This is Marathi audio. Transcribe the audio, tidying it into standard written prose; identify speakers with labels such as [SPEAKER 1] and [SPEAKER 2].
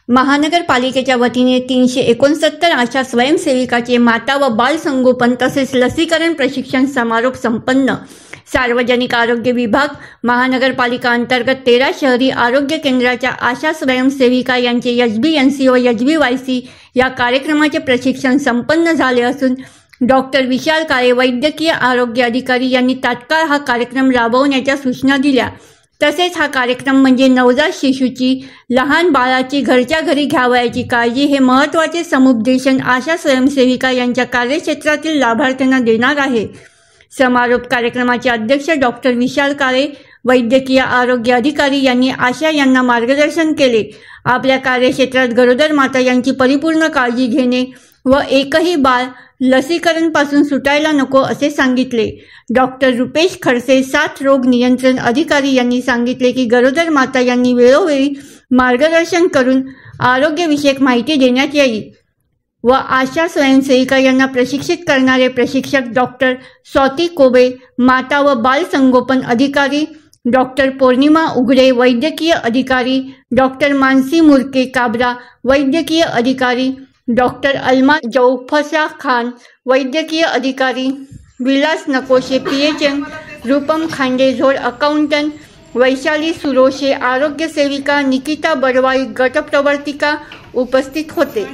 [SPEAKER 1] महानगरपालिकेच्या वतीने 369 आशा स्वयंसेविकाचे माता व बाल संगोपन तसेच लसीकरण प्रशिक्षण समारोप संपन्न। सार्वजनिक आरोग्य विभाग महानगरपालिका अंतर्गत 13 शहरी आरोग्य केंद्राच्या आशा स्वयंसेविका यांचे HBNC व HBYC या कार्यक्रमाचे प्रशिक्षण संपन्न झाले असून डॉक्टर विशाल काळे वैद्यकीय आरोग्य अधिकारी यांनी तात्काळ हा कार्यक्रम राबवण्याच्या सूचना दिल्या। तसेच हा कार्यक्रम म्हणजे नवजात शिशूची, लहान बाळाची घरच्या घरी घ्यावयाची काळजी हे महत्त्वाचे समुपदेशन आशा स्वयंसेविका यांच्या कार्यक्षेत्रातील लाभार्थ्यांना देणार आहे। समारोप कार्यक्रमाचे अध्यक्ष डॉक्टर विशाल काळे वैद्यकीय आरोग्य अधिकारी यांनी आशा यांना मार्गदर्शन केले। आपल्या कार्यक्षेत्रात गरोदर माता यांची परिपूर्ण काळजी घेणे व एकही बाळ लसीकरणपासून सुटायला नको असे सांगितले। डॉक्टर रुपेश खडसे साथ रोग नियंत्रण अधिकारी यांनी सांगितले की गरोदर माता यांनी वेळोवेळी मार्गदर्शन करून आरोग्यविषयक माहिती देण्यात येईल व आशा स्वयंसेविका यांना प्रशिक्षित करणारे प्रशिक्षक डॉक्टर स्वाती कोबे माता व बाल संगोपन अधिकारी, डॉक्टर पौर्णिमा उघडे वैद्यकीय अधिकारी, डॉक्टर मानसी मुरके काबरा वैद्यकीय अधिकारी, डॉक्टर अलमा जौफसा खान वैद्यकीय अधिकारी, विलास नकोशे PHM, रूपम खांडेझोड अकाउंटंट, वैशाली सुरोशे आरोग्य सेविका, निकिता बरवाई गटप्रवर्तिका उपस्थित होते।